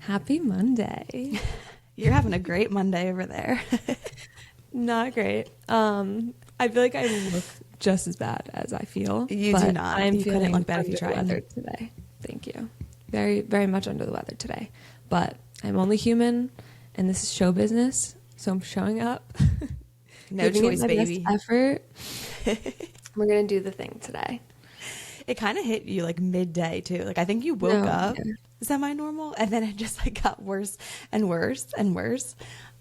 Happy Monday. You're having a great Monday over there. Not great. I feel like I look just as bad as I feel. You do not. I'm you couldn't look bad if you under the tried. weather today. Thank you. Very, very much under the weather today. But I'm only human, and this is show business, so I'm showing up. No choice, my baby. Best effort. We're gonna do the thing today. It kind of hit you like midday too. Like I think you woke up semi-normal, and then it just like got worse and worse and worse.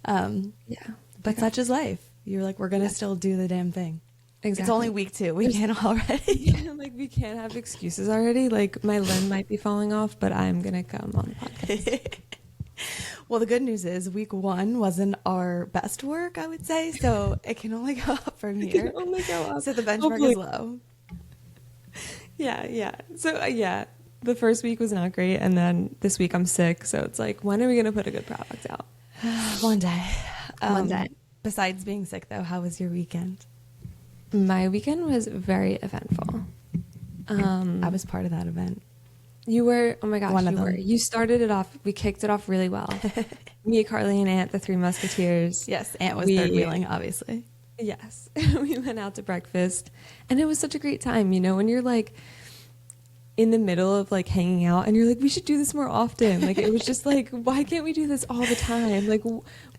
But such is life. You're like, we're gonna still do the damn thing. Exactly. It's only week 2. We can't already. Yeah, like we can't have excuses already. Like my limb might be falling off, but I'm gonna come on the podcast. Well, the good news is week 1 wasn't our best work, I would say. So it can only go up from here. It can only go up. So the benchmark is low. Yeah. So the first week was not great, and then this week I'm sick. So it's like, when are we gonna put a good product out? One day. One day. Besides being sick, though, how was your weekend? My weekend was very eventful. I was part of that event. You were, oh my gosh, One of them. You started it off, we kicked it off really well. Me, Carly, and Ant, the 3 Musketeers. Yes, Ant was third wheeling, obviously. Yes. We went out to breakfast, and it was such a great time, when you're like in the middle of like hanging out and you're like, we should do this more often. Like it was just like, why can't we do this all the time? Like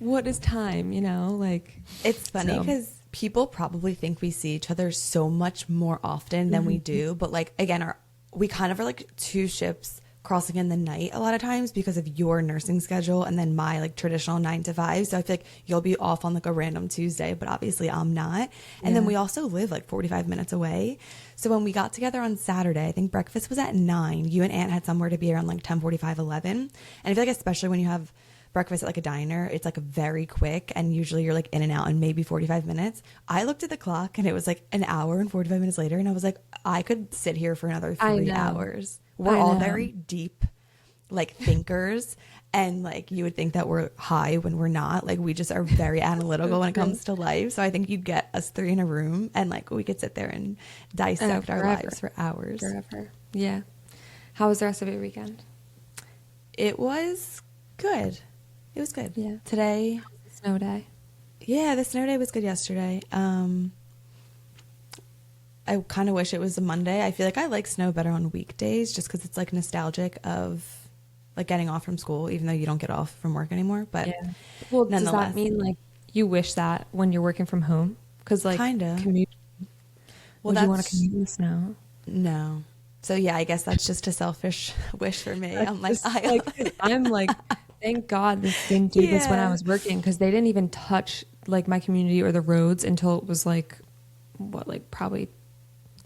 what is time, like it's funny because people probably think we see each other so much more often than we do, but like again we kind of are like 2 ships crossing in the night a lot of times because of your nursing schedule and then my like traditional 9 to 5. So I feel like you'll be off on like a random Tuesday, but obviously I'm not. And then we also live like 45 minutes away. So when we got together on Saturday, I think breakfast was at 9. You and Ant had somewhere to be around like 10:45, 11. And I feel like especially when you have breakfast at like a diner, it's like very quick, and usually you're like in and out in maybe 45 minutes. I looked at the clock and it was like an hour and 45 minutes later, and I was like, I could sit here for another 3 hours. We're all very deep like thinkers, and like you would think that we're high when we're not. Like we just are very analytical when it comes to life. So I think you'd get us 3 in a room and like we could sit there and dissect our lives for hours. Forever. Yeah. How was the rest of your weekend? It was good. It was good. Yeah. Today. Snow day. Yeah, the snow day was good yesterday. I kind of wish it was a Monday. I feel like I like snow better on weekdays just because it's like nostalgic of like getting off from school, even though you don't get off from work anymore. But well, does that mean like you wish that when you're working from home? Because like kind of. Would you want to commute in the snow? No. So yeah, I guess that's just a selfish wish for me. I'm like, I'm like, thank God this didn't do this when I was working, because they didn't even touch like my community or the roads until it was like probably.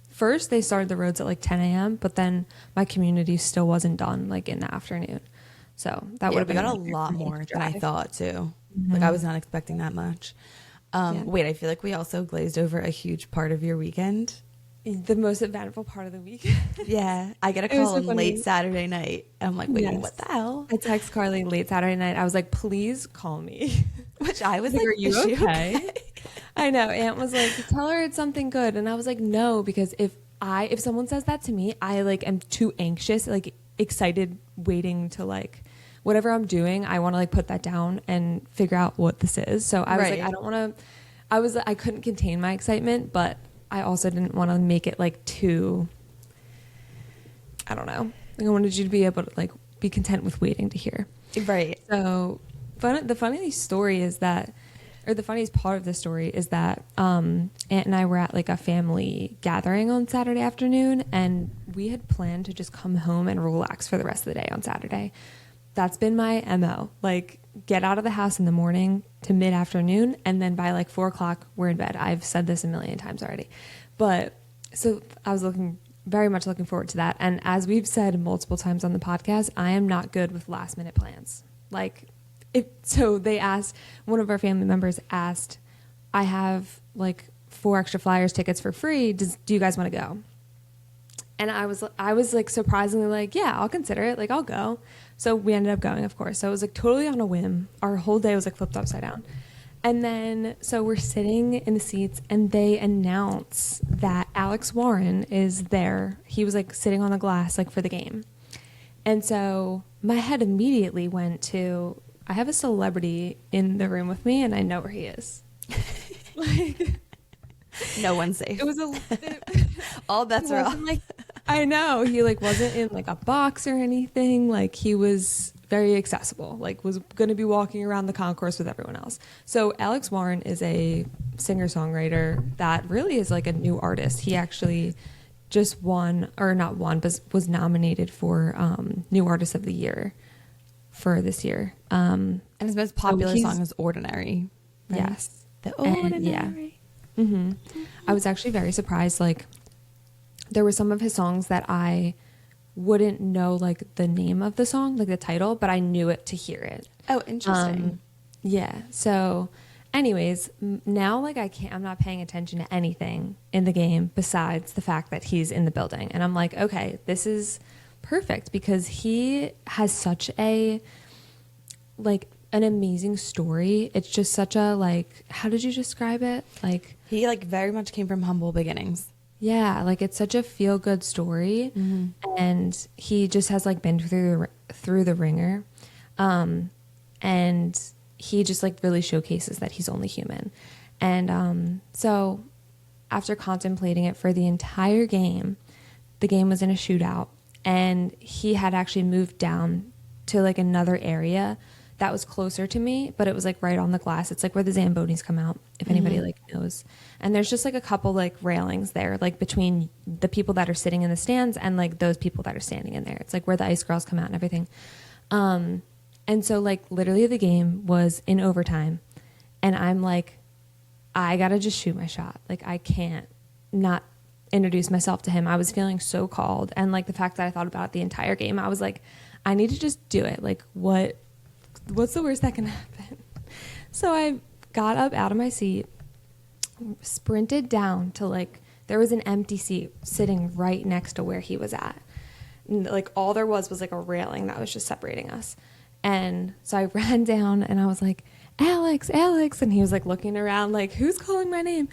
First, they started the roads at like 10 a.m., but then my community still wasn't done like in the afternoon. So that would have been got a lot more than I thought too. Like I was not expecting that much. Wait, I feel like we also glazed over a huge part of your weekend. The most eventful part of the week. Yeah, I get a call late Saturday night. I'm like, wait, what the hell? I text Carly late Saturday night. I was like, please call me. Which I was like, are you okay? I know. Aunt was like, tell her it's something good. And I was like, no, because if someone says that to me, I like am too anxious, like excited, waiting to like whatever I'm doing. I want to like put that down and figure out what this is. So I was like, I don't want to, I couldn't contain my excitement, but I also didn't want to make it like too, I don't know. Like I wanted you to be able to like be content with waiting to hear. Right. So the funniest part of the story is that Aunt and I were at like a family gathering on Saturday afternoon, and we had planned to just come home and relax for the rest of the day on Saturday. That's been my MO. Like get out of the house in the morning to mid-afternoon, and then by like 4 o'clock we're in bed. I've said this a million times already. But so I was very much looking forward to that. And as we've said multiple times on the podcast, I am not good with last minute plans. Like so they asked, one of our family members asked, I have like 4 extra Flyers tickets for free. Do you guys want to go? And I was like surprisingly like, yeah, I'll consider it. Like I'll go. So we ended up going, of course. So it was like totally on a whim. Our whole day was like flipped upside down. And then, so we're sitting in the seats and they announce that Alex Warren is there. He was like sitting on the glass, like for the game. And so my head immediately went to, I have a celebrity in the room with me and I know where he is. Like, no one's safe. it was all bets are off. Like, I know he like wasn't in like a box or anything. Like he was very accessible, like was going to be walking around the concourse with everyone else. So Alex Warren is a singer-songwriter that really is like a new artist. He actually just won, or not won, but was nominated for New Artist of the Year for this year. And his most popular song is Ordinary. Right? Yes. The Ordinary. And, yeah. Mm-hmm. I was actually very surprised. Like, there were some of his songs that I wouldn't know like the name of the song, like the title, but I knew it to hear it. Oh, interesting. Yeah. So anyways, now like I'm not paying attention to anything in the game besides the fact that he's in the building. And I'm like, okay, this is perfect because he has such a, like, an amazing story. It's just such a, like, how did you describe it? Like, he like very much came from humble beginnings. Yeah, like it's such a feel good story, and he just has like been through the ringer, and he just like really showcases that he's only human. And so after contemplating it for the entire game, the game was in a shootout, and he had actually moved down to like another area that was closer to me, but it was like right on the glass. It's like where the Zambonis come out, if anybody like knows. And there's just like a couple like railings there, like between the people that are sitting in the stands and like those people that are standing in there. It's like where the ice girls come out and everything. And so like literally the game was in overtime, and I'm like, I gotta just shoot my shot. Like I can't not introduce myself to him. I was feeling so called, and like the fact that I thought about it the entire game, I was like, I need to just do it. Like what's the worst that can happen? So I got up out of my seat, sprinted down to like, there was an empty seat sitting right next to where he was at. And like all there was like a railing that was just separating us. And so I ran down and I was like, Alex, Alex. And he was like looking around like, who's calling my name?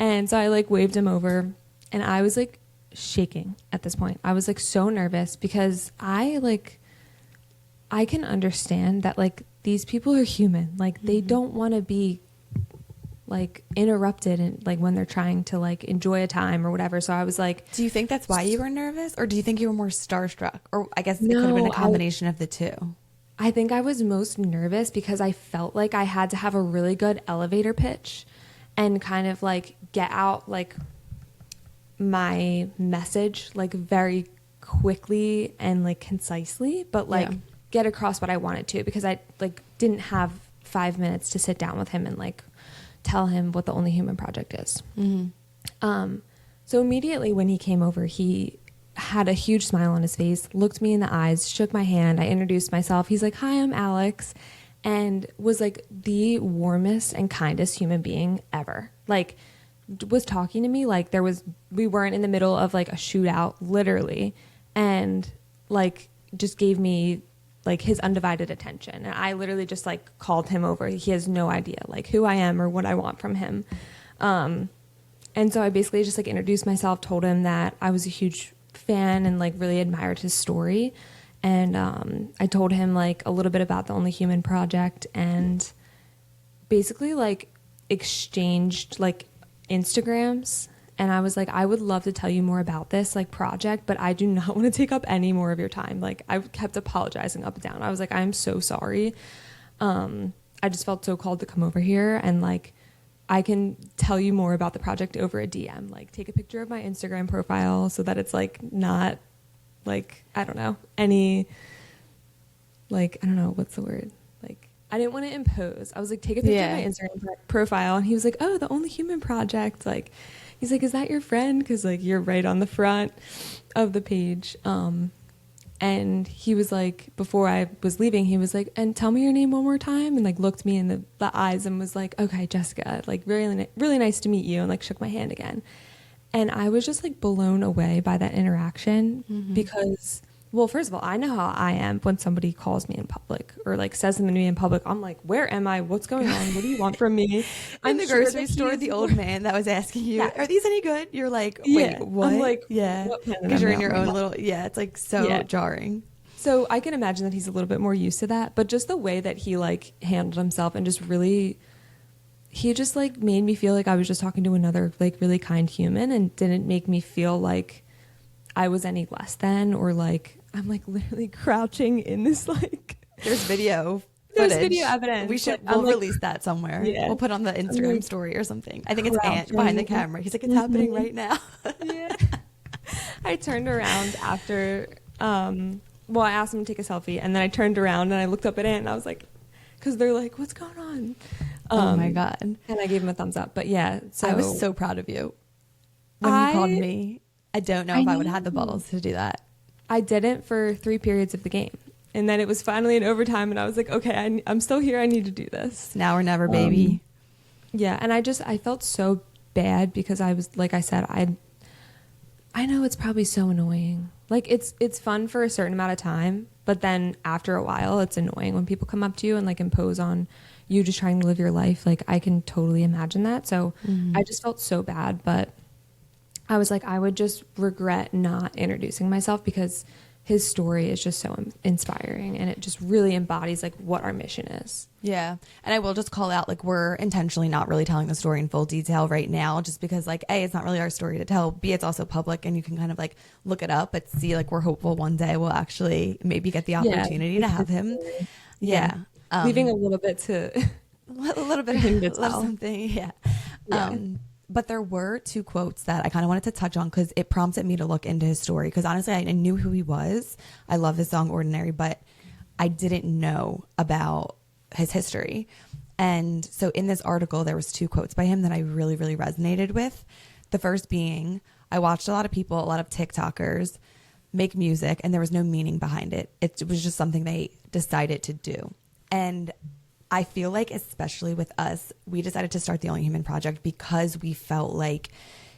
And so I like waved him over, and I was like shaking at this point. I was like so nervous because I can understand that like these people are human. Like they don't want to be like interrupted and like when they're trying to like enjoy a time or whatever. So I was like, do you think that's why you were nervous, or do you think you were more starstruck? Or I guess it could have been a combination of the two. I think I was most nervous because I felt like I had to have a really good elevator pitch and kind of like get out like my message like very quickly and like concisely, but like get across what I wanted to, because I like didn't have 5 minutes to sit down with him and like tell him what the Only Human Project is. So immediately when he came over, he had a huge smile on his face, looked me in the eyes, shook my hand. I introduced myself. He's like, hi, I'm Alex, and was like the warmest and kindest human being ever. Like was talking to me like we weren't in the middle of like a shootout, literally, and like just gave me like his undivided attention. And I literally just like called him over. He has no idea like who I am or what I want from him. And so I basically just like introduced myself, told him that I was a huge fan and like really admired his story. And I told him like a little bit about the Only Human Project, and basically like exchanged like Instagrams. And I was like, I would love to tell you more about this like project, but I do not want to take up any more of your time. Like I kept apologizing up and down. I was like, I'm so sorry. I just felt so called to come over here, and like I can tell you more about the project over a DM. Like take a picture of my Instagram profile so that it's like not like, I don't know, any like, I don't know, what's the word? Like I didn't want to impose. I was like, take a picture of my Instagram profile. And he was like, oh, the Only Human Project. Like, he's like, is that your friend? Because like you're right on the front of the page. And he was like, before I was leaving, he was like, and tell me your name one more time, and like looked me in the eyes and was like, okay, Jessica, like really, really nice to meet you, and like shook my hand again. And I was just like blown away by that interaction because, well, first of all, I know how I am when somebody calls me in public or like says something to me in public. I'm like, where am I? What's going on? What do you want from me? In the grocery store, the old man that was asking you, are these any good? You're like, wait, what? I'm like, yeah, because you're in your own little, it's like so jarring. So I can imagine that he's a little bit more used to that, but just the way that he like handled himself and just really, he just like made me feel like I was just talking to another like really kind human and didn't make me feel like I was any less than, or like I'm like literally crouching in this like There's video there's footage. video evidence. We'll release that somewhere. Yeah. We'll put on the Instagram like, story or something. I think it's Ant behind the camera. He's like, it's happening right now. Yeah. I turned around after well, I asked him to take a selfie, and then I turned around and I looked up at Ant and I was like, because they're like, what's going on? Oh my God. And I gave him a thumbs up. But yeah, so I was so proud of you when you called me. I don't know if I would have had the balls to do that. I didn't for 3 periods of the game. And then it was finally in overtime, and I was like, okay, I'm still here. I need to do this. Now or never, baby. Yeah, and I felt so bad because I was, like I said, I know it's probably so annoying. Like, it's fun for a certain amount of time, but then after a while, it's annoying when people come up to you and, like, impose on you just trying to live your life. Like, I can totally imagine that. So I just felt so bad, but I was like, I would just regret not introducing myself because his story is just so inspiring, and it just really embodies like what our mission is. Yeah. And I will just call out, like, we're intentionally not really telling the story in full detail right now, just because, like, A, it's not really our story to tell. B, it's also public and you can kind of like look it up, but C, like, we're hopeful one day we'll actually maybe get the opportunity to have him. Yeah. Leaving a little bit to a little bit him to of tell. something. Yeah. But there were 2 quotes that I kind of wanted to touch on because it prompted me to look into his story. Because honestly, I knew who he was. I love his song Ordinary, but I didn't know about his history. And so in this article, there was 2 quotes by him that I really, really resonated with. The first being, I watched a lot of people, a lot of TikTokers make music, and there was no meaning behind it. It was just something they decided to do. And I feel like, especially with us, we decided to start the Only Human Project because we felt like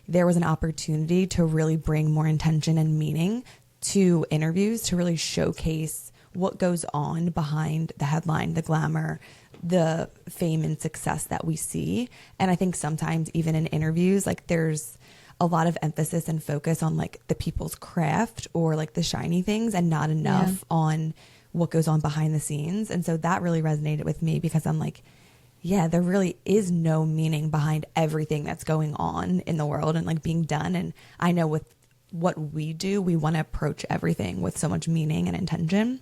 there was an opportunity to really bring more intention and meaning to interviews, to really showcase what goes on behind the headline, the glamour, the fame and success that we see. And I think sometimes even in interviews, like, there's a lot of emphasis and focus on like the people's craft or like the shiny things, and not enough on what goes on behind the scenes. And so that really resonated with me because I'm like, yeah, there really is no meaning behind everything that's going on in the world and like being done. And I know with what we do, we want to approach everything with so much meaning and intention.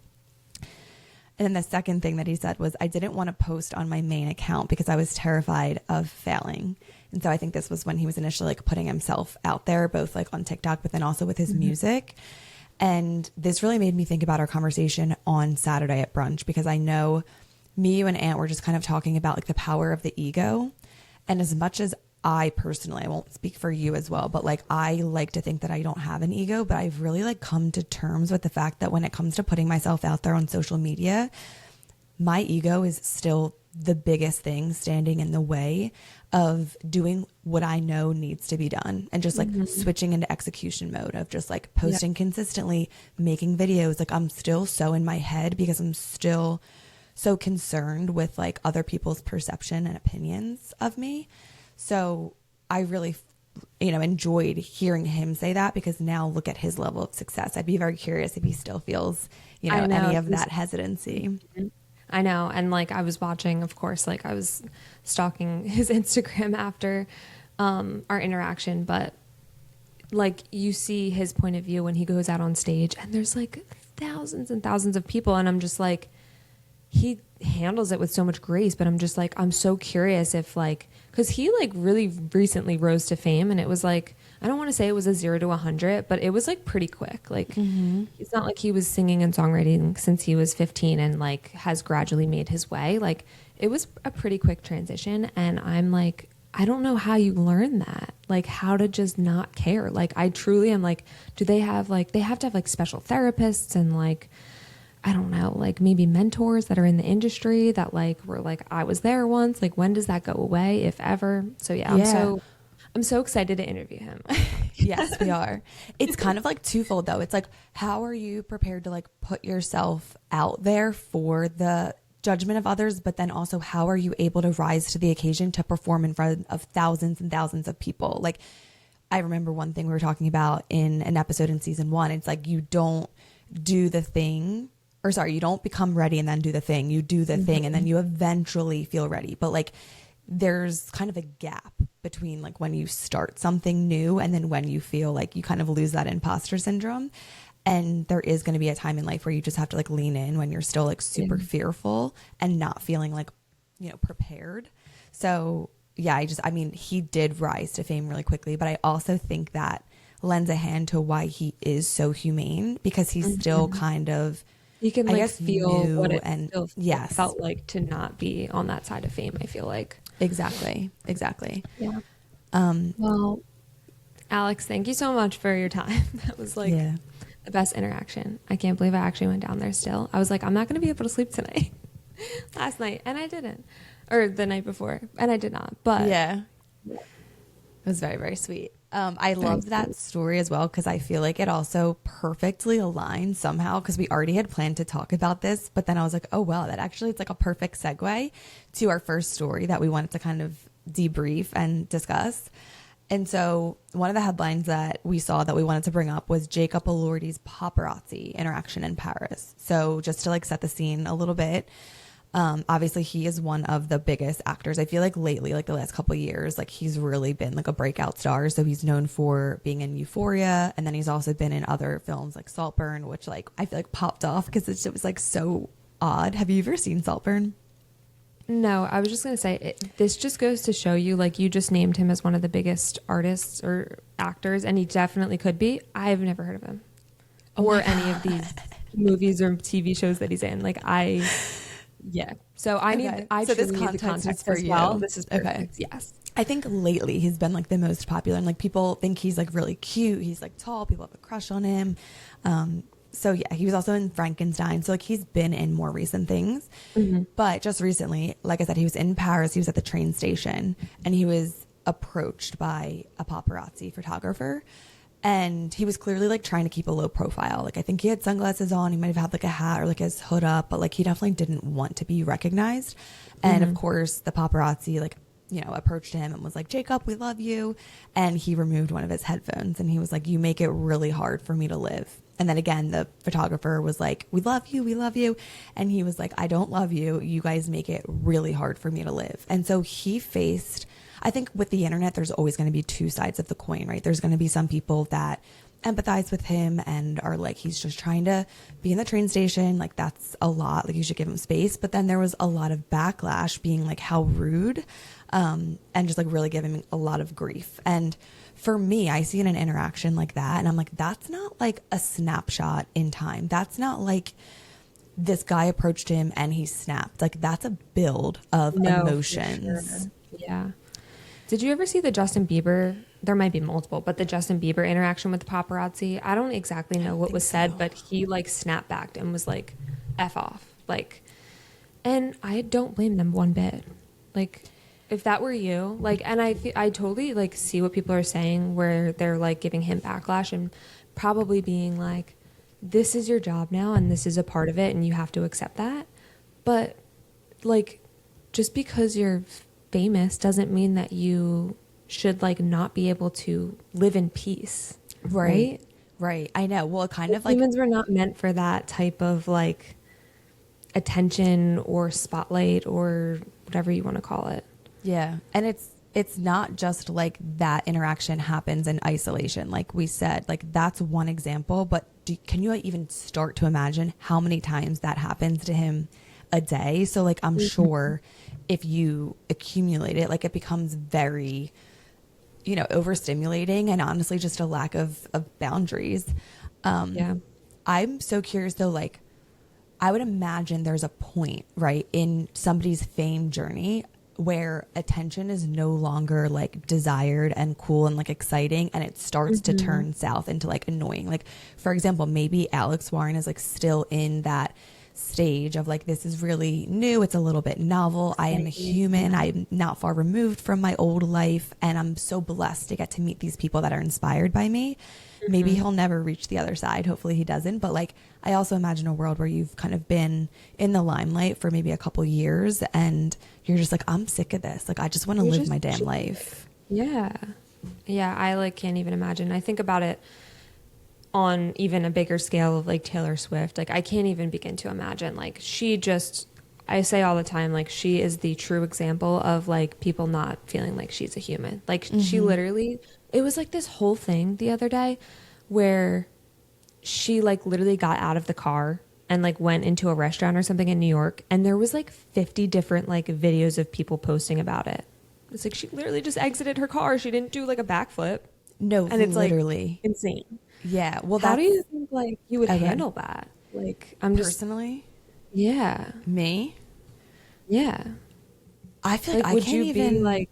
And then the second thing that he said was, I didn't want to post on my main account because I was terrified of failing. And so I think this was when he was initially like putting himself out there, both like on TikTok, but then also with his music. And this really made me think about our conversation on Saturday at brunch, because I know me, you, and Ant were just kind of talking about like the power of the ego. And as much as I personally, I won't speak for you as well, but like I like to think that I don't have an ego, but I've really like come to terms with the fact that when it comes to putting myself out there on social media, my ego is still the biggest thing standing in the way of doing what I know needs to be done, and just like switching into execution mode of just like posting consistently, making videos. Like, I'm still so in my head because I'm still so concerned with like other people's perception and opinions of me. So I really, enjoyed hearing him say that, because now look at his level of success. I'd be very curious if he still feels, any of that hesitancy. I know. And like, I was watching, of course, like I was stalking his Instagram after our interaction, but like you see his point of view when he goes out on stage and there's like thousands and thousands of people. And I'm just like, he handles it with so much grace, but I'm just like, I'm so curious if like, cause he like really recently rose to fame, and it was like, I don't want to say it was a 0 to 100, but it was like pretty quick. Like it's not like he was singing and songwriting since he was 15 and like has gradually made his way. Like it was a pretty quick transition. And I'm like, I don't know how you learn that, like how to just not care. Like I truly am like, do they have like, they have to have like special therapists and like, I don't know, like maybe mentors that are in the industry that like were like, I was there once. Like when does that go away, if ever? So yeah. I'm so excited to interview him. Yes, we are. It's kind of like twofold though. It's like, how are you prepared to like put yourself out there for the judgment of others, but then also how are you able to rise to the occasion to perform in front of thousands and thousands of people? Like, I remember one thing we were talking about in an episode in season 1. It's like, you don't do the thing, or sorry, you don't become ready and then do the thing. You do the thing and then you eventually feel ready. But like there's kind of a gap between like when you start something new and then when you feel like you kind of lose that imposter syndrome. And there is going to be a time in life where you just have to like lean in when you're still like super fearful and not feeling like, you know, prepared. So yeah, I mean, he did rise to fame really quickly, but I also think that lends a hand to why he is so humane, because he's still kind of, you can like I guess, feel what it and still yes, felt like to not be on that side of fame, I feel like. Exactly. Yeah. Well, Alex, thank you so much for your time. That was like the best interaction. I can't believe I actually went down there still. I was like, I'm not going to be able to sleep tonight. Last night, and I didn't. Or the night before, and I did not. But yeah, it was very, very sweet. I loved that story as well, because I feel like it also perfectly aligned somehow, because we already had planned to talk about this, but then I was like, oh wow, that actually, it's like a perfect segue to our first story that we wanted to kind of debrief and discuss. And so one of the headlines that we saw that we wanted to bring up was Jacob Elordi's paparazzi interaction in Paris. So just to like set the scene a little bit, obviously he is one of the biggest actors. I feel like lately, like the last couple of years, like he's really been like a breakout star. So he's known for being in Euphoria, and then he's also been in other films like Saltburn, which like I feel like popped off because it was like so odd. Have you ever seen Saltburn? no, I was just going to say, this just goes to show you, like, you just named him as one of the biggest artists or actors, and he definitely could be. I've never heard of him or any of these movies or TV shows that he's in. Like, yeah. So I need, I so truly this need the context for as you. well. This is perfect. Okay. Yes. I think lately he's been like the most popular, and like people think he's like really cute. He's like tall. People have a crush on him. So yeah, he was also in Frankenstein. So like he's been in more recent things, but just recently, like I said, he was in Paris. He was at the train station and he was approached by a paparazzi photographer, and he was clearly like trying to keep a low profile. Like I think he had sunglasses on. He might have had like a hat or like his hood up, but like he definitely didn't want to be recognized. And of course the paparazzi like, you know, approached him and was like, Jacob, we love you. And he removed one of his headphones and he was like, you make it really hard for me to live. And then again, the photographer was like, we love you. We love you. And he was like, I don't love you. You guys make it really hard for me to live. And so he faced, I think with the internet, there's always going to be two sides of the coin, right? There's going to be some people that empathize with him and are like, he's just trying to be in the train station. Like that's a lot. Like you should give him space. But then there was a lot of backlash being like, how rude, and just like really giving a lot of grief. And for me, I see an interaction like that and I'm like, that's not like a snapshot in time. That's not like this guy approached him and he snapped. Like that's a build of emotions. Sure. Yeah. Did you ever see the Justin Bieber? There might be multiple, but the Justin Bieber interaction with the paparazzi, I don't exactly know what was said, but he like snapped back and was like, F off. Like, and I don't blame them one bit. Like, if that were you, like, and I totally like see what people are saying where they're like giving him backlash and probably being like, this is your job now and this is a part of it and you have to accept that. But like, just because you're famous doesn't mean that you should like not be able to live in peace. Right? Right. I know. Well, kind of like humans were not meant for that type of like attention or spotlight or whatever you want to call it. Yeah. And it's not just like that interaction happens in isolation. Like we said, like that's one example, but can you even start to imagine how many times that happens to him a day? So like, I'm sure if you accumulate it, like it becomes very, you know, overstimulating and honestly just a lack of boundaries. Yeah. I'm so curious though, like I would imagine there's a point, right, in somebody's fame journey where attention is no longer like desired and cool and like exciting, and it starts to turn south into like annoying. Like for example, maybe Alex Warren is like still in that stage of like, this is really new, it's a little bit novel, I am a human, I'm not far removed from my old life, and I'm so blessed to get to meet these people that are inspired by me. Maybe he'll never reach the other side, hopefully he doesn't, but like I also imagine a world where you've kind of been in the limelight for maybe a couple years and you're just like, I'm sick of this, like I just want to live my damn life. Yeah I like can't even imagine. I think about it on even a bigger scale of like Taylor Swift, like I can't even begin to imagine. Like I say all the time, like she is the true example of like people not feeling like she's a human. Like she literally, it was like this whole thing the other day where she like literally got out of the car and like went into a restaurant or something in New York, and there was like 50 different like videos of people posting about it. It's like she literally just exited her car. She didn't do like a backflip. No, And it's literally like insane. Yeah. Well, how do you think like you would Okay. handle that? Like I'm just personally, yeah. me, Yeah. I feel like I would can't you even. be like,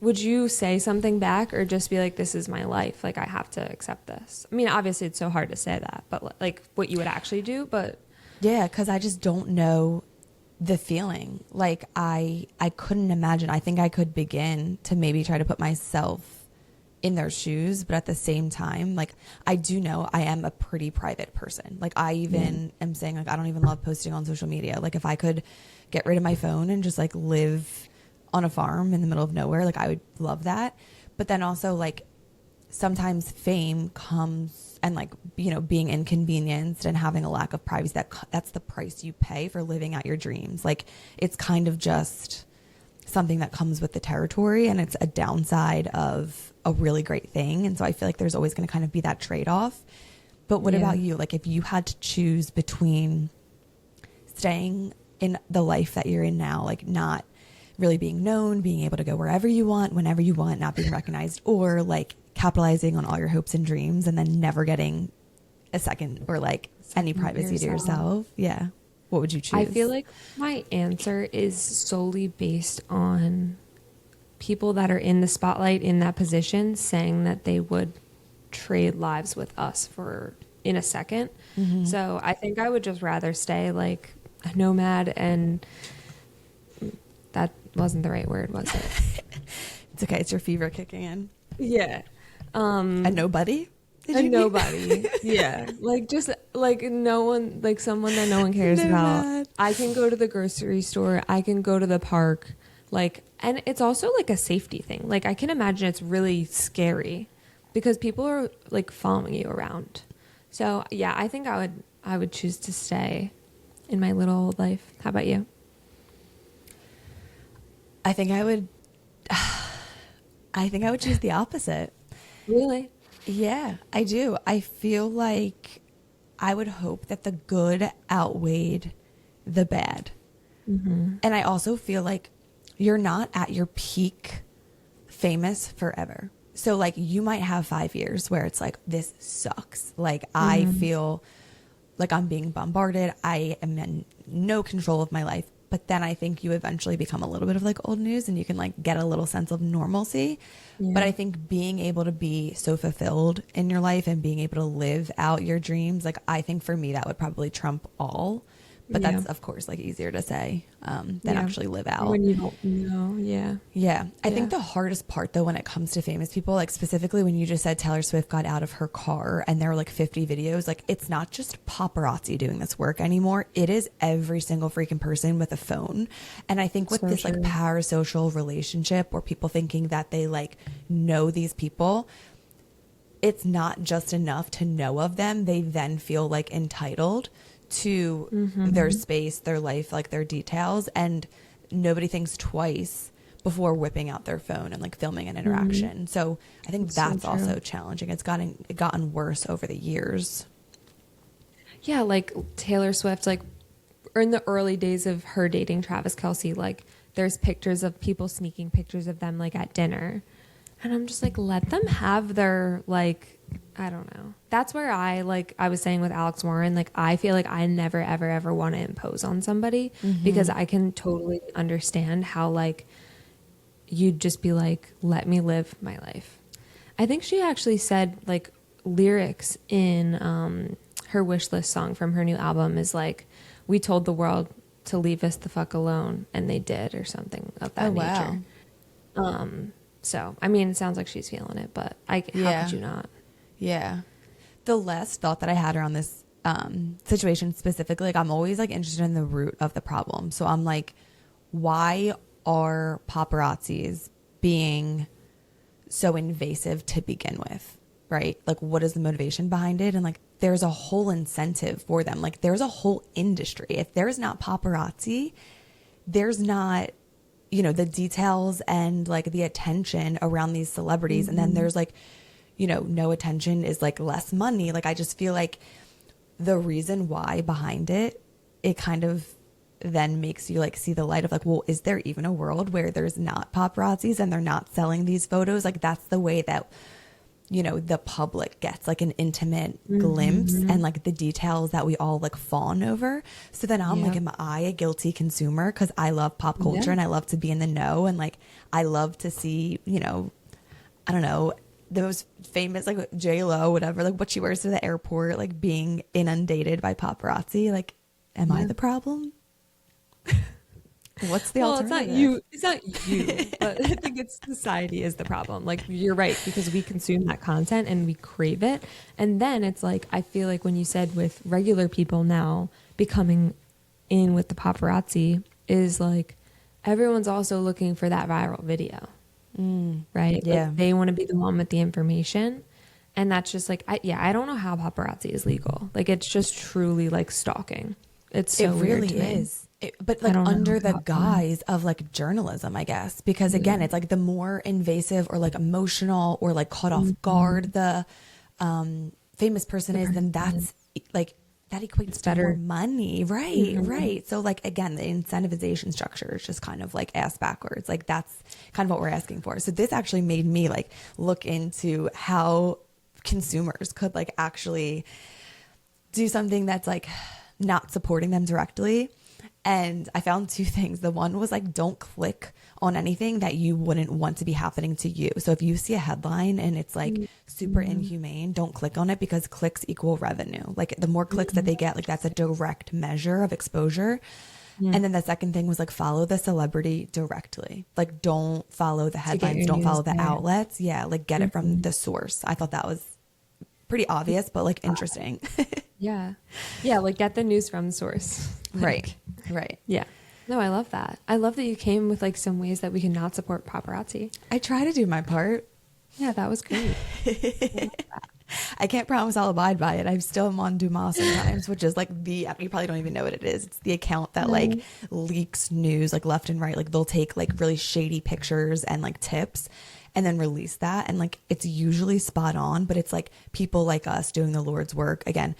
would you say something back or just be like, this is my life, like I have to accept this? I mean, obviously it's so hard to say that, but like what you would actually do. But Yeah, because I just don't know the feeling. Like I couldn't imagine. I think I could begin to maybe try to put myself in their shoes, but at the same time, like I do know I am a pretty private person. Like I even am saying like I don't even love posting on social media. Like if I could get rid of my phone and just like live on a farm in the middle of nowhere, like I would love that. But then also like sometimes fame comes and like, you know, being inconvenienced and having a lack of privacy, that's the price you pay for living out your dreams. Like it's kind of just something that comes with the territory, and it's a downside of a really great thing. And so I feel like there's always going to kind of be that trade-off. But what about you? Like if you had to choose between staying in the life that you're in now, like not really being known, being able to go wherever you want, whenever you want, not being recognized, or like capitalizing on all your hopes and dreams and then never getting a second or like any privacy to yourself. Yeah. What would you choose? I feel like my answer is solely based on people that are in the spotlight in that position saying that they would trade lives with us for in a second. So I think I would just rather stay like a nomad, and that wasn't the right word, was it? It's okay. It's your fever kicking in. Yeah. A nobody? A nobody. Yeah. Like just like no one, like someone that no one cares about. I can go to the grocery store. I can go to the park. Like, and it's also like a safety thing. Like I can imagine it's really scary because people are like following you around. So yeah, I think I would choose to stay in my little old life. How about you? I think I would choose the opposite. Really? Yeah, I do. I feel like I would hope that the good outweighed the bad. And I also feel like you're not at your peak famous forever. So like you might have 5 years where it's like, this sucks. Like I feel like I'm being bombarded. I am in no control of my life. But then I think you eventually become a little bit of like old news and you can like get a little sense of normalcy. Yeah. But I think being able to be so fulfilled in your life and being able to live out your dreams, like I think for me that would probably trump all. But that's, of course, like easier to say than actually live out. When you don't know, Yeah. I think the hardest part, though, when it comes to famous people, like specifically when you just said Taylor Swift got out of her car and there were like 50 videos, like it's not just paparazzi doing this work anymore. It is every single freaking person with a phone. And I think with this like parasocial relationship or people thinking that they like know these people, it's not just enough to know of them. They then feel like entitled to their space, their life, like their details, and nobody thinks twice before whipping out their phone and like filming an interaction. So I think that's so also challenging. It's gotten worse over the years. Yeah, like Taylor Swift, like in the early days of her dating Travis Kelce, like there's pictures of people sneaking pictures of them like at dinner. And I'm just like, let them have their like, I don't know. That's where I was saying with Alex Warren, like I feel like I never, ever, ever want to impose on somebody because I can totally understand how like you'd just be like, let me live my life. I think she actually said like lyrics in her wish list song from her new album is like, we told the world to leave us the fuck alone and they did, or something of that nature. Wow. So, I mean, it sounds like she's feeling it, but how could you not? Yeah. The last thought that I had around this situation specifically, like I'm always like interested in the root of the problem. So I'm like, why are paparazzis being so invasive to begin with? right? Like, what is the motivation behind it? And like, there's a whole incentive for them. Like, there's a whole industry. If there's not paparazzi, there's not, you know, the details and like the attention around these celebrities. And then there's like, you know, no attention is like less money. Like, I just feel like the reason why behind it, it kind of then makes you like see the light of like, well, is there even a world where there's not paparazzis and they're not selling these photos? Like, that's the way that, you know, the public gets like an intimate glimpse and like the details that we all like fawn over. So then I'm like, am I a guilty consumer? Because I love pop culture and I love to be in the know, and like I love to see, you know, I don't know, the most famous like J-Lo, whatever, like what she wears to the airport, like being inundated by paparazzi. Like, am I the problem? What's the alternative? It's not you, but I think it's society is the problem. Like, you're right, because we consume that content and we crave it. And then it's like, I feel like when you said with regular people now becoming in with the paparazzi is like, everyone's also looking for that viral video, right? Yeah. Like, they want to be the one with the information. And that's just like, I don't know how paparazzi is legal. Like, it's just truly like stalking. It's so weird really to me. is. But like under the guise of like journalism, I guess, because again, it's like the more invasive or like emotional or like caught off guard the famous person is, then that's like that equates to more money, right? Right. So like again, the incentivization structure is just kind of like ass backwards. Like, that's kind of what we're asking for. So this actually made me like look into how consumers could like actually do something that's like not supporting them directly. And I found two things. The one was like, don't click on anything that you wouldn't want to be happening to you. So if you see a headline and it's like super inhumane, don't click on it, because clicks equal revenue. Like, the more clicks that they get, like that's a direct measure of exposure. And then the second thing was like, follow the celebrity directly. Like, don't follow the headlines, don't follow the outlets. Yeah, like get it from the source. I thought that was pretty obvious, but like interesting. Yeah, like get the news from the source. Right. Yeah. No, I love that. I love that you came with like some ways that we can not support paparazzi. I try to do my part. Yeah, that was great. I can't promise I'll abide by it. I'm still on Dumas sometimes, which is like you probably don't even know what it is. It's the account that like leaks news like left and right. Like, they'll take like really shady pictures and like tips and then release that. And like, it's usually spot on, but it's like people like us doing the Lord's work. Again,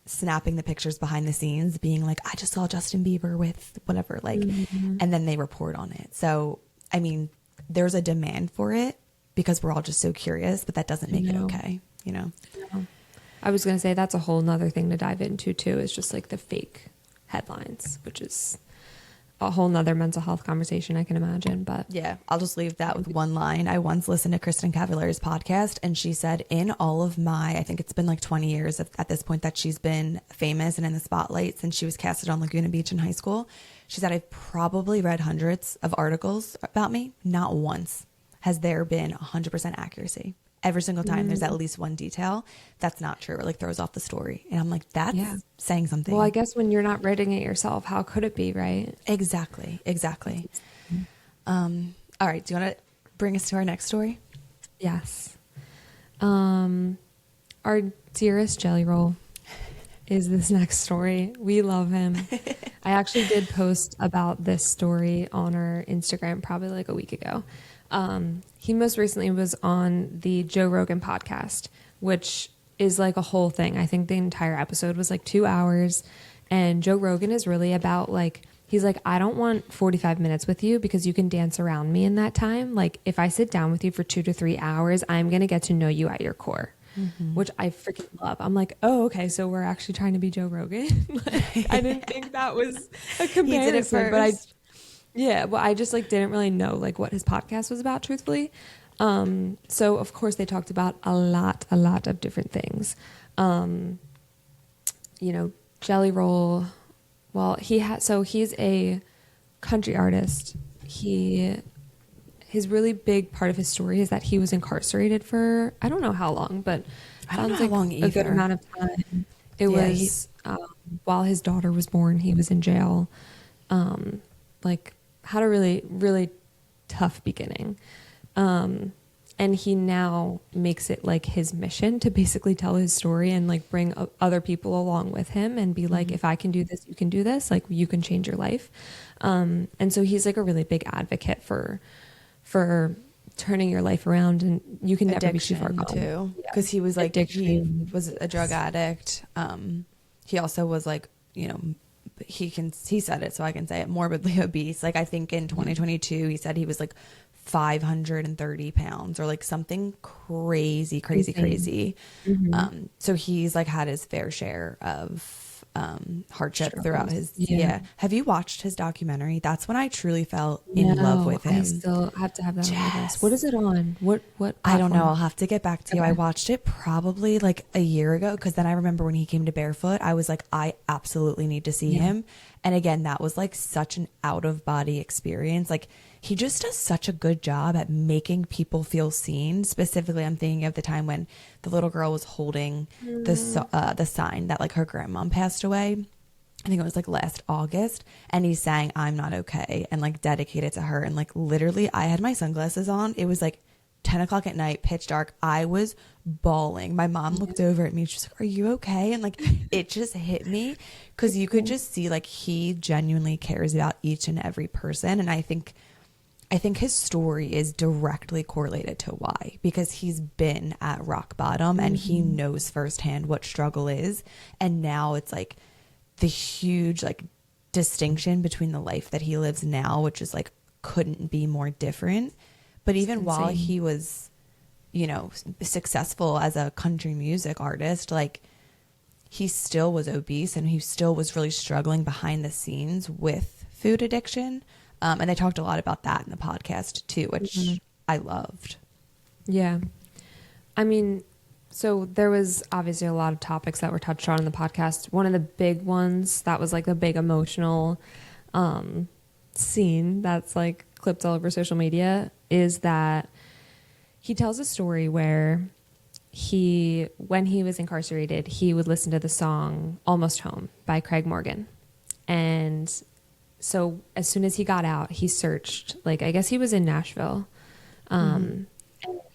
snapping the pictures behind the scenes, being like, I just saw Justin Bieber with whatever, like, and then they report on it. So, I mean, there's a demand for it because we're all just so curious, but that doesn't make it okay, you know? I was going to say that's a whole nother thing to dive into too, is just like the fake headlines, which is a whole nother mental health conversation, I can imagine. But yeah, I'll just leave that with one line. I once listened to Kristen Cavallari's podcast, and she said, in all of my, I think it's been like 20 years at this point that she's been famous and in the spotlight since she was casted on Laguna Beach in high school. She said, I've probably read hundreds of articles about me. Not once has there been 100% accuracy. Every single time there's at least one detail that's not true or like throws off the story. And I'm like, that's saying something. Well, I guess when you're not writing it yourself, how could it be, right? Exactly. All right. Do you want to bring us to our next story? Yes. Our dearest Jelly Roll is this next story. We love him. I actually did post about this story on our Instagram probably like a week ago. He most recently was on the Joe Rogan podcast, which is like a whole thing. I think the entire episode was like 2 hours, and Joe Rogan is really about like, he's like, I don't want 45 minutes with you because you can dance around me in that time. Like, if I sit down with you for 2 to 3 hours, I'm going to get to know you at your core, which I freaking love. I'm like, oh, okay. So we're actually trying to be Joe Rogan. Like, I didn't think that was a comparison, He did it first. Well, I just like didn't really know like what his podcast was about, truthfully. So of course they talked about a lot of different things. You know, Jelly Roll. Well, he's a country artist. His really big part of his story is that he was incarcerated for, I don't know how long, but I don't know how long either. A good amount of time. It was while his daughter was born, he was in jail. Like, had a really, really tough beginning. And And he now makes it like his mission to basically tell his story and like bring other people along with him and be like, if I can do this, you can do this. Like you can change your life. And so he's like a really big advocate for turning your life around, and you can never be too far gone. Too, because he was like he was a drug addict. He also was like, you know, he said it, so I can say it, morbidly obese. Like I think in 2022 he said he was like 530 pounds or like something crazy. So he's like had his fair share of hardship throughout his Have you watched his documentary? That's when I truly fell in love with him. I still have to have that on my list. What is it on? What I don't know, I'll have to get back to you. I watched it probably like a year ago, because then I remember when he came to Barefoot, I was like, I absolutely need to see him. And again, that was like such an out of body experience. Like he just does such a good job at making people feel seen. Specifically, I'm thinking of the time when the little girl was holding the sign that like her grandmom passed away. I think it was like last August, and he sang "I'm Not Okay" and like dedicated to her. And like literally, I had my sunglasses on. It was like 10 o'clock at night, pitch dark. I was bawling. My mom looked over at me. She's like, "Are you okay?" And like it just hit me, because you could just see like he genuinely cares about each and every person. And I think his story is directly correlated to why, because he's been at rock bottom and he knows firsthand what struggle is. And now it's like the huge like distinction between the life that he lives now, which is like couldn't be more different. But even while he was, you know, successful as a country music artist, like he still was obese and he still was really struggling behind the scenes with food addiction. And they talked a lot about that in the podcast too, which I loved. Yeah. I mean, so there was obviously a lot of topics that were touched on in the podcast. One of the big ones that was like a big emotional scene that's like clipped all over social media is that he tells a story where when he was incarcerated, he would listen to the song "Almost Home" by Craig Morgan. And so as soon as he got out, he searched, like, I guess he was in Nashville. And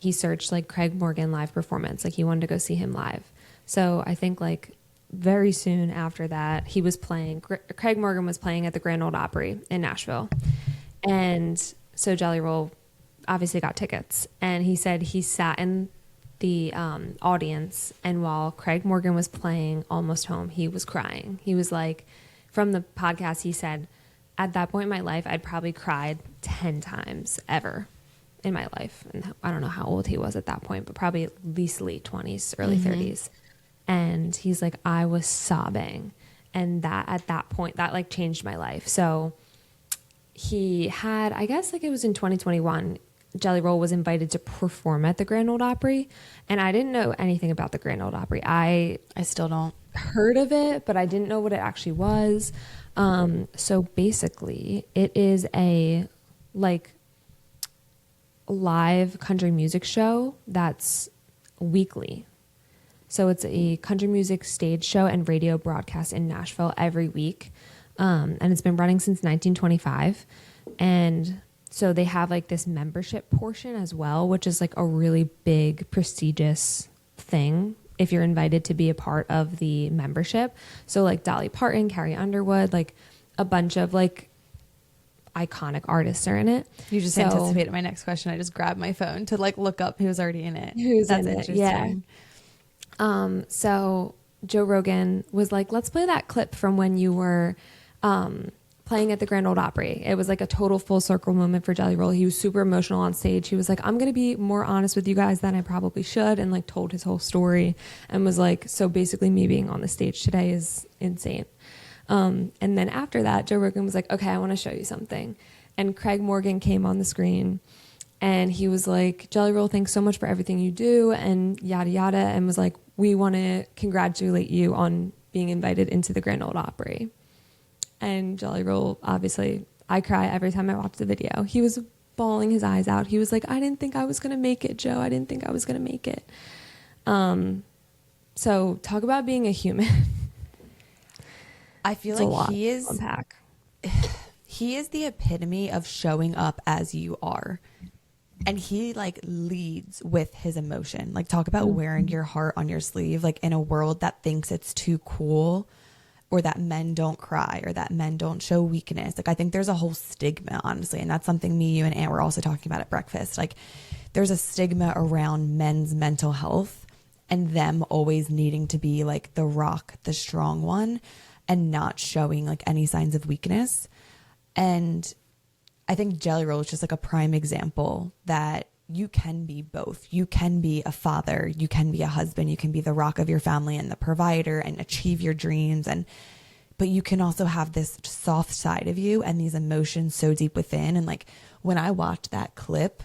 he searched like Craig Morgan live performance. Like he wanted to go see him live. So I think like very soon after that, he was playing, Craig Morgan was playing at the Grand Ole Opry in Nashville. And so Jelly Roll obviously got tickets. And he said he sat in the audience, and while Craig Morgan was playing Almost Home, he was crying. He was like, from the podcast, he said, at that point in my life, I'd probably cried 10 times ever in my life. And I don't know how old he was at that point, but probably at least late 20s, early 30s. And he's like, I was sobbing. And that at that point, that like changed my life. So he had, I guess like it was in 2021, Jelly Roll was invited to perform at the Grand Ole Opry. And I didn't know anything about the Grand Ole Opry. I still don't. Heard of it, but I didn't know what it actually was. So basically it is a like live country music show that's weekly. So it's a country music stage show and radio broadcast in Nashville every week. And it's been running since 1925. And so they have like this membership portion as well, which is like a really big, prestigious thing if you're invited to be a part of the membership. So like Dolly Parton, Carrie Underwood, like a bunch of like iconic artists are in it. You just anticipated my next question. I just grabbed my phone to like look up who's already in it. That's interesting. Yeah. So Joe Rogan was like, let's play that clip from when you were playing at the Grand Ole Opry. It was like a total full circle moment for Jelly Roll. He was super emotional on stage. He was like, I'm going to be more honest with you guys than I probably should, and like told his whole story and was like, so basically me being on the stage today is insane. And then after that, Joe Rogan was like, okay, I want to show you something. And Craig Morgan came on the screen and he was like, Jelly Roll, thanks so much for everything you do and yada yada, and was like, we want to congratulate you on being invited into the Grand Ole Opry. And Jelly Roll, obviously, I cry every time I watch the video. He was bawling his eyes out. He was like, I didn't think I was going to make it, Joe. I didn't think I was going to make it. So talk about being a human. I feel like he is unpack. He is the epitome of showing up as you are. And he like leads with his emotion. Like, talk about wearing your heart on your sleeve, like in a world that thinks it's too cool, or that men don't cry, or that men don't show weakness. Like, I think there's a whole stigma, honestly. And that's something me, you, and Aunt were also talking about at breakfast. Like, there's a stigma around men's mental health and them always needing to be like the rock, the strong one, and not showing like any signs of weakness. And I think Jelly Roll is just like a prime example that you can be both. You can be a father, you can be a husband, you can be the rock of your family and the provider and achieve your dreams, but you can also have this soft side of you and these emotions so deep within. And like, when I watch that clip,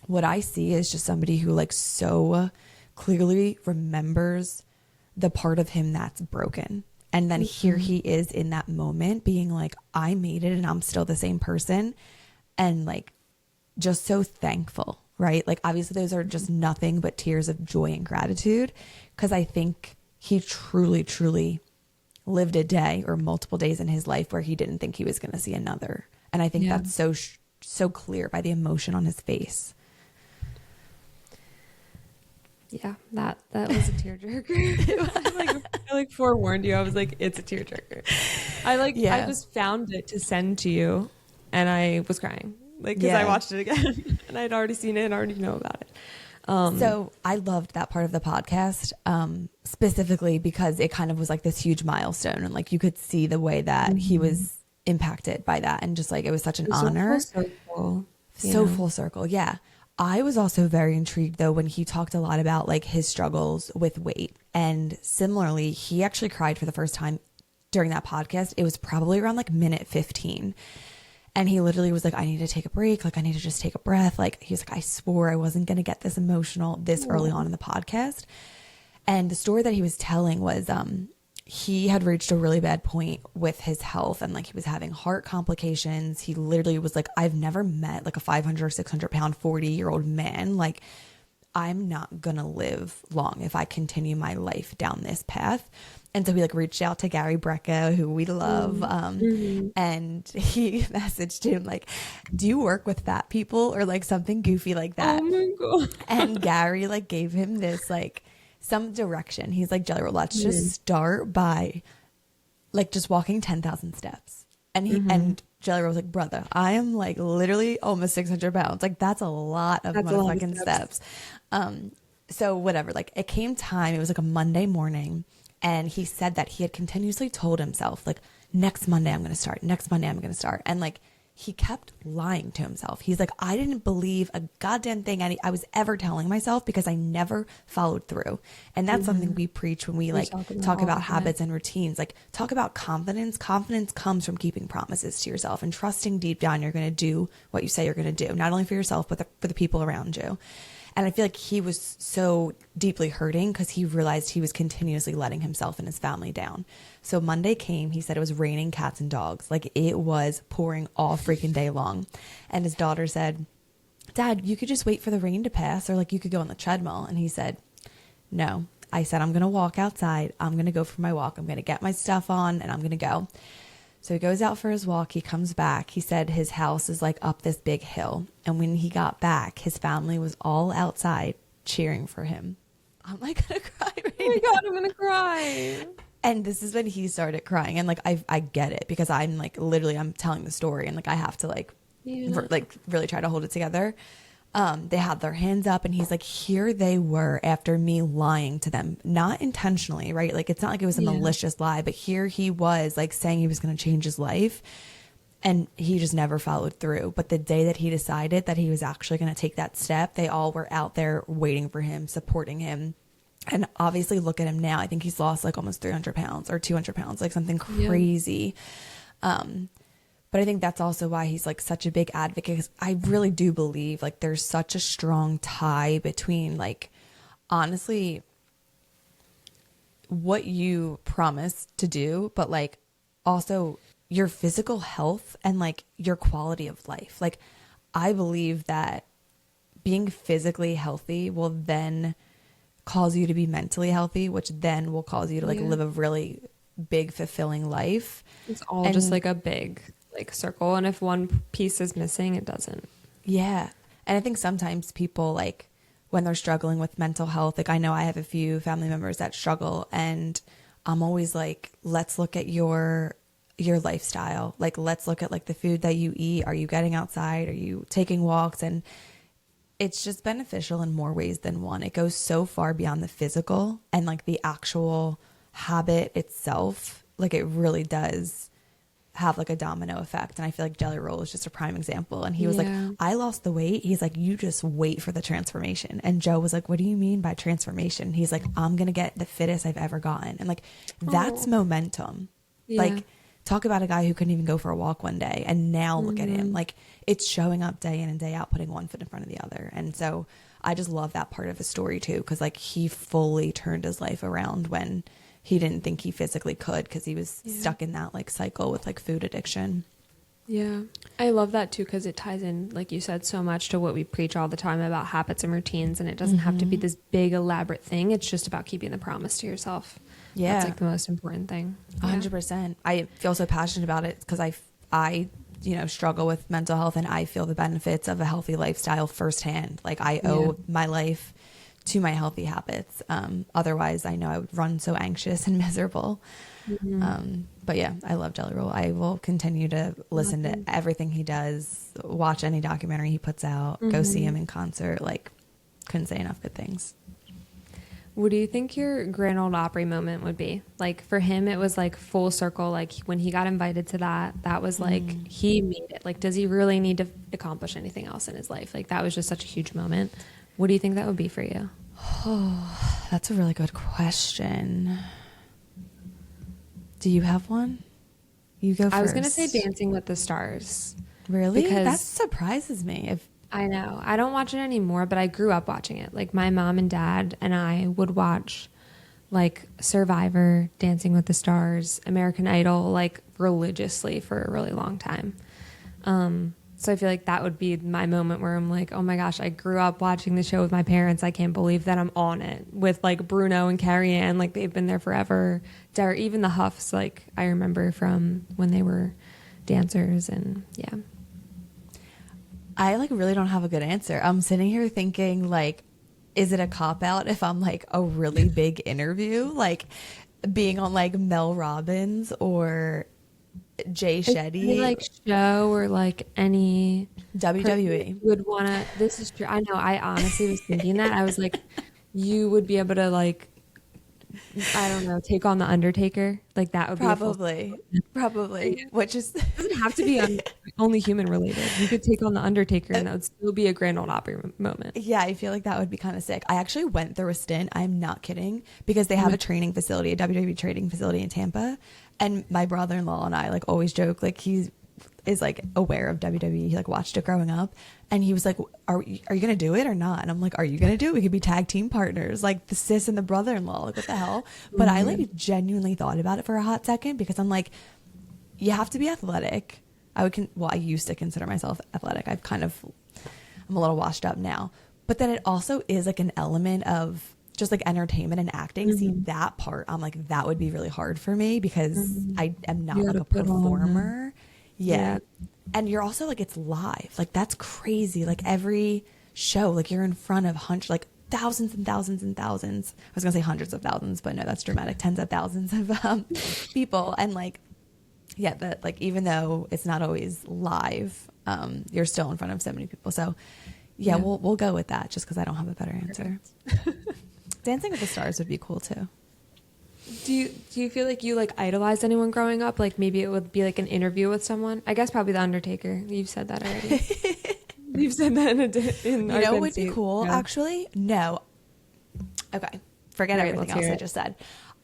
what I see is just somebody who like so clearly remembers the part of him that's broken. And then here he is in that moment being like, I made it and I'm still the same person. And like, just so thankful, right? Like, obviously those are just nothing but tears of joy and gratitude, because I think he truly, truly lived a day or multiple days in his life where he didn't think he was going to see another. And I think that's so clear by the emotion on his face. Yeah, that was a tearjerker. I like forewarned you. I was like, it's a tearjerker. I just found it to send to you, and I was crying, like, because I watched it again and I'd already seen it and already know about it. So I loved that part of the podcast, specifically because it kind of was like this huge milestone, and like you could see the way that he was impacted by that, and just like it was such an honor. Full circle. Yeah. I was also very intrigued though when he talked a lot about like his struggles with weight, and similarly, he actually cried for the first time during that podcast. It was probably around like minute 15. And he literally was like, I need to take a break. Like, I need to just take a breath. Like, he was like, I swore I wasn't going to get this emotional this early on in the podcast. And the story that he was telling was, he had reached a really bad point with his health, and like he was having heart complications. He literally was like, I've never met like a 500 or 600 pound 40-year-old man. Like, I'm not going to live long if I continue my life down this path. And so we like reached out to Gary Brecka, who we love. And he messaged him like, do you work with fat people, or like something goofy like that? Oh my God. And Gary like gave him this like some direction. He's like, Jelly Roll, let's just start by like just walking 10,000 steps. And he and Jelly Roll was like, brother, I am like literally almost 600 pounds. Like, that's a lot of motherfucking steps. So whatever, like it came time, it was like a Monday morning. And he said that he had continuously told himself, like, next Monday I'm going to start. Next Monday I'm going to start. And like, he kept lying to himself. He's like, I didn't believe a goddamn thing I was ever telling myself, because I never followed through. And that's something we preach when we like talk about habits and routines. Like, talk about confidence. Confidence comes from keeping promises to yourself and trusting deep down you're going to do what you say you're going to do, not only for yourself, but for the people around you. And I feel like he was so deeply hurting because he realized he was continuously letting himself and his family down. So Monday came, he said it was raining cats and dogs. Like, it was pouring all freaking day long. And his daughter said, Dad, you could just wait for the rain to pass, or like you could go on the treadmill. And he said, no. I said, I'm going to walk outside. I'm going to go for my walk. I'm going to get my stuff on and I'm going to go. So he goes out for his walk. He comes back. He said his house is like up this big hill. And when he got back, his family was all outside cheering for him. I'm like going to cry right now. Oh my God, I'm going to cry. And this is when he started crying. And like, I get it, because I'm like, literally, I'm telling the story and like, I have to like, really try to hold it together. They had their hands up, and he's like, here they were after me lying to them, not intentionally, right? Like, it's not like it was a malicious lie, but here he was like saying he was going to change his life, and he just never followed through. But the day that he decided that he was actually going to take that step, they all were out there waiting for him, supporting him. And obviously look at him now. I think he's lost like almost 300 pounds or 200 pounds, like something crazy. But I think that's also why he's like such a big advocate, because I really do believe like there's such a strong tie between like, honestly, what you promise to do, but like also your physical health and like your quality of life. Like, I believe that being physically healthy will then cause you to be mentally healthy, which then will cause you to like live a really big, fulfilling life. It's all just like a big like circle, and if one piece is missing, it doesn't. Yeah. And I think sometimes people, like, when they're struggling with mental health, like I know I have a few family members that struggle, and I'm always like, let's look at your lifestyle. Like, let's look at like the food that you eat. Are you getting outside? Are you taking walks? And it's just beneficial in more ways than one. It goes so far beyond the physical and like the actual habit itself. Like, it really does have like a domino effect. And I feel like Jelly Roll is just a prime example. And he was like, I lost the weight. He's like, you just wait for the transformation. And Joe was like, what do you mean by transformation? He's like, I'm going to get the fittest I've ever gotten. And like, that's momentum. Yeah. Like, talk about a guy who couldn't even go for a walk one day. And now look at him. Like, it's showing up day in and day out, putting one foot in front of the other. And so I just love that part of his story too. Cause like, he fully turned his life around when he didn't think he physically could, because he was stuck in that like cycle with like food addiction. Yeah. I love that too, because it ties in, like you said, so much to what we preach all the time about habits and routines. And it doesn't have to be this big elaborate thing. It's just about keeping the promise to yourself. Yeah. That's like the most important thing. 100%. I feel so passionate about it because I struggle with mental health, and I feel the benefits of a healthy lifestyle firsthand. Like, I owe my life to my healthy habits. Otherwise, I know I would run so anxious and miserable. But yeah, I love Jelly Roll. I will continue to listen to everything he does, watch any documentary he puts out, go see him in concert. Like, couldn't say enough good things. What do you think your Grand Ole Opry moment would be? Like, for him, it was like full circle. Like, when he got invited to that was like, he made it. Like, does he really need to accomplish anything else in his life? Like, that was just such a huge moment. What do you think that would be for you? Oh, that's a really good question. Do you have one? You go first. I was going to say Dancing with the Stars. Really? Because that surprises me. I know. I don't watch it anymore, but I grew up watching it. Like, my mom and dad and I would watch like Survivor, Dancing with the Stars, American Idol, like religiously for a really long time. So I feel like that would be my moment where I'm like, oh my gosh, I grew up watching the show with my parents. I can't believe that I'm on it with like Bruno and Carrie Ann. Like, they've been there forever. Even the Huffs, like, I remember from when they were dancers. And yeah. I like really don't have a good answer. I'm sitting here thinking, like, is it a cop out if I'm like a really big interview, like being on like Mel Robbins or Jay Shetty, like show, or like any WWE would want to? This is true. I know. I honestly was thinking that. I was like, you would be able to, like, I don't know, take on the Undertaker. Like, that would probably, yeah. Which is doesn't have to be only human related. You could take on the Undertaker, and that would still be a Grand Ole Opry moment. Yeah, I feel like that would be kind of sick. I actually went through a stint. I'm not kidding, because they have a training facility, a WWE training facility in Tampa, and my brother-in-law and I like always joke, like, he is like aware of WWE. He like watched it growing up, and he was like, are you gonna do it or not? And I'm like, are you gonna do it? We could be tag team partners, like the sis and the brother-in-law. Like, what the hell? But I like genuinely thought about it for a hot second, because I'm like, you have to be athletic. I used to consider myself athletic. I'm a little washed up now, but then it also is like an element of just like entertainment and acting. See, that part, I'm like, that would be really hard for me, because I am not like a performer. Yeah. And you're also like, it's live. Like, that's crazy. Like, every show, like, you're in front of like thousands and thousands and thousands. I was going to say hundreds of thousands, but no, that's dramatic. Tens of thousands of people. And like, yeah, that, like, even though it's not always live, you're still in front of so many people. So yeah. we'll go with that, just because I don't have a better answer. Dancing with the Stars would be cool too. Do you feel like you like idolized anyone growing up? Like, maybe it would be like an interview with someone. I guess probably the Undertaker. You've said that already. You've said that in you know what would be cool? Yeah. Actually, no. Okay, forget everything else I just said.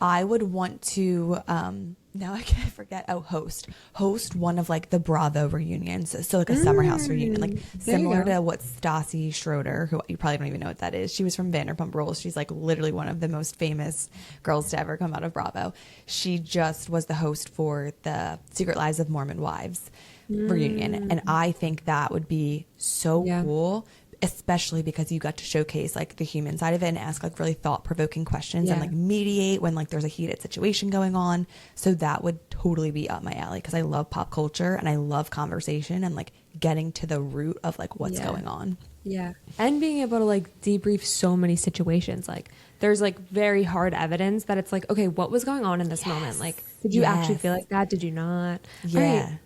I would want to, now I can't forget, host one of like the Bravo reunions. So like a summer house reunion, like similar to what Stassi Schroeder, who you probably don't even know what that is. She was from Vanderpump Rules. She's like literally one of the most famous girls to ever come out of Bravo. She just was the host for the Secret Lives of Mormon Wives reunion. And I think that would be so cool. especially because you got to showcase like the human side of it and ask like really thought-provoking questions and like mediate when like there's a heated situation going on. So that would totally be up my alley because I love pop culture and I love conversation and like getting to the root of like what's going on. Yeah. And being able to like debrief so many situations. Like there's like very hard evidence that it's like, okay, what was going on in this moment? Like, did you actually feel like that? Did you not? Yeah. Right.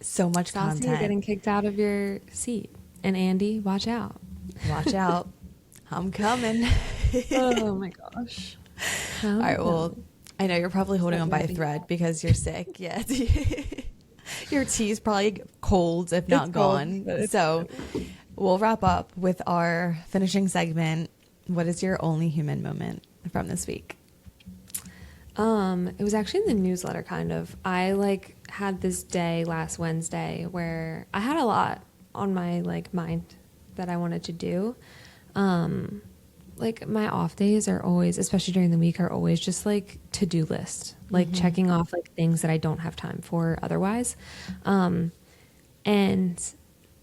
So much content. You're getting kicked out of your seat. And Andy, watch out. Watch out. I'm coming. Oh my gosh. All right. Well, I know you're probably holding on by a thread because you're sick. Yeah. Your tea's probably cold, if not gone. So we'll wrap up with our finishing segment. What is your only human moment from this week? It was actually in the newsletter, kind of. I like had this day last Wednesday where I had a lot on my like mind that I wanted to do. Like my off days are always, especially during the week, are always just like to-do list, like checking off like things that I don't have time for otherwise. And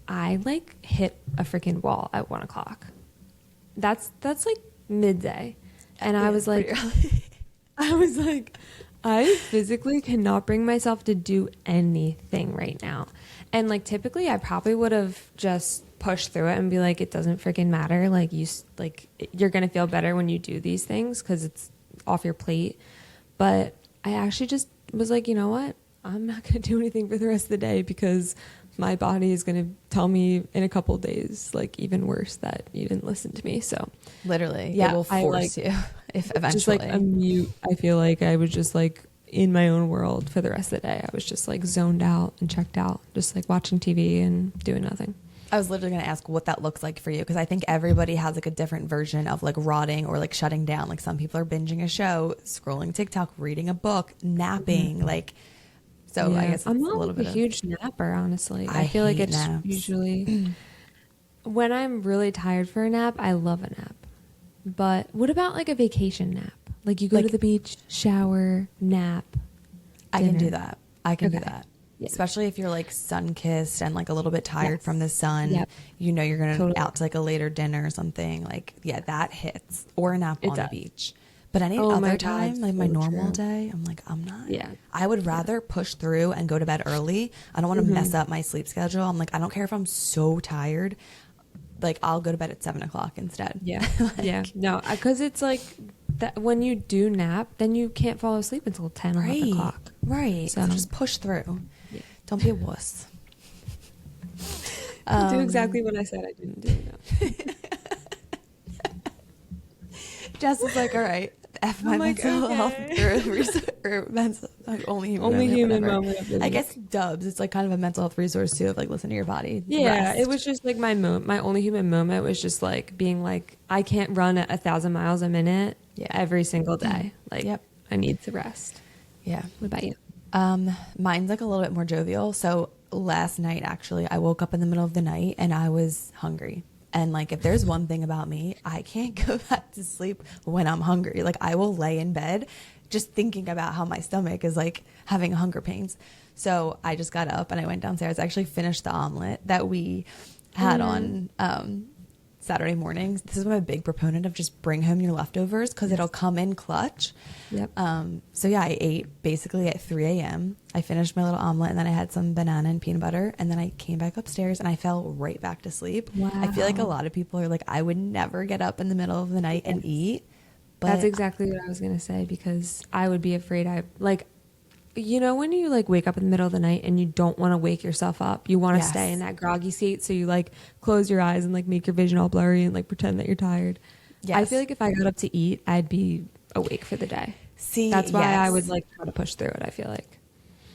I like hit a freaking wall at 1 o'clock. That's like midday. And I was like, I physically cannot bring myself to do anything right now. And like typically I probably would have just pushed through it and be like, it doesn't freaking matter. Like you're going to feel better when you do these things because it's off your plate. But I actually just was like, you know what? I'm not going to do anything for the rest of the day because my body is going to tell me in a couple of days, like even worse, that you didn't listen to me. So literally, it will force you if eventually. Just like a mute. I feel like I was just like in my own world for the rest of the day. I was just like zoned out and checked out, just like watching TV and doing nothing. I was literally going to ask what that looks like for you because I think everybody has like a different version of like rotting or like shutting down. Like some people are binging a show, scrolling TikTok, reading a book, napping, like. So I guess I'm it's not a little bit a huge napper, honestly. I feel like it's naps. usually when I'm really tired for a nap, I love a nap. But what about like a vacation nap? Like you go to the beach, shower, nap. I can do that. I can do that. Yeah. Especially if you're like sun kissed and like a little bit tired from the sun. You know you're going to out to like a later dinner or something. Like, yeah, that hits. Or a nap on the beach. But any other time, like my normal day, I'm like, I'm not. Yeah. I would rather push through and go to bed early. I don't want to mess up my sleep schedule. I'm like, I don't care if I'm so tired. Like, I'll go to bed at 7 o'clock instead. Yeah. Yeah. No, because it's like that when you do nap, then you can't fall asleep until 10 or 11 o'clock. Right. So just push through. Yeah. Don't be a wuss. Do exactly what I said I didn't do. Jess is like, all right. F my mental health or mental, like only human moment. I guess dubs. It's like kind of a mental health resource too of like listen to your body. Yeah, rest. It was just like my only human moment was just like being like I can't run at 1,000 miles a minute every single day. Like I need to rest. Yeah. What about you? Mine's like a little bit more jovial. So last night actually, I woke up in the middle of the night and I was hungry. And like, if there's one thing about me, I can't go back to sleep when I'm hungry. Like I will lay in bed just thinking about how my stomach is like having hunger pains. So I just got up and I went downstairs. I actually finished the omelet that we had on Saturday mornings. This is why I'm a big proponent of just bring home your leftovers because it'll come in clutch. Yep. So yeah, I ate basically at 3 a.m. I finished my little omelet and then I had some banana and peanut butter and then I came back upstairs and I fell right back to sleep. Wow. I feel like a lot of people are like, I would never get up in the middle of the night and eat. But that's exactly what I was going to say because I would be afraid you know, when you like wake up in the middle of the night and you don't want to wake yourself up, you want to stay in that groggy state. So you like close your eyes and like make your vision all blurry and like pretend that you're tired. Yes. I feel like if I got up to eat, I'd be awake for the day. See, that's why I would like try to push through it. I feel like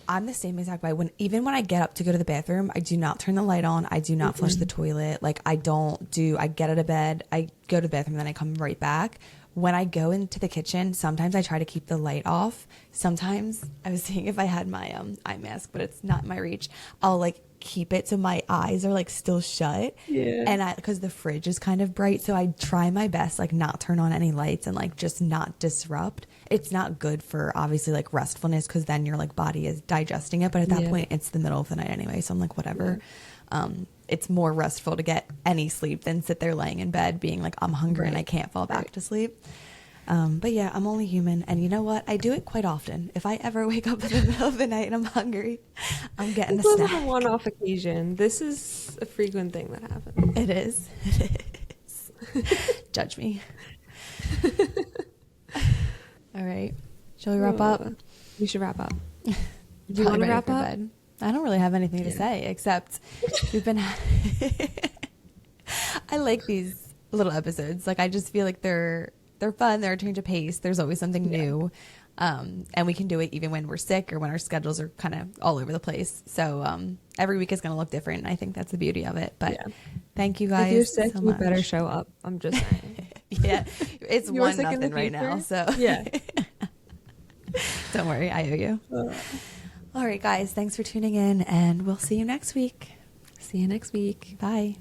I'm the same exact way. Even when I get up to go to the bathroom, I do not turn the light on. I do not flush the toilet. Like I get out of bed, I go to the bathroom, then I come right back. When I go into the kitchen, sometimes I try to keep the light off. Sometimes I was seeing if I had my eye mask, but it's not in my reach. I'll like keep it so my eyes are like still shut. Yeah. And because the fridge is kind of bright, so I try my best like not turn on any lights and like just not disrupt. It's not good for obviously like restfulness because then your like body is digesting it. But at that point, it's the middle of the night anyway, so I'm like whatever. it's more restful to get any sleep than sit there laying in bed being like, I'm hungry and I can't fall back to sleep. But yeah, I'm only human. And you know what? I do it quite often. If I ever wake up in the middle of the night and I'm hungry, I'm getting a snack. This wasn't a one-off occasion. This is a frequent thing that happens. It is. It is. Judge me. All right. Shall we wrap up? We should wrap up. Do you want to wrap up? Bed. I don't really have anything to say except we've been. I like these little episodes. Like I just feel like they're fun. They're a change of pace. There's always something new, and we can do it even when we're sick or when our schedules are kind of all over the place. So every week is going to look different. I think that's the beauty of it. But thank you guys. If you're sick, so you better show up. I'm just saying. Yeah, it's 1-0 right now. So yeah. Don't worry, I owe you. All right, guys, thanks for tuning in, and we'll see you next week. See you next week. Bye.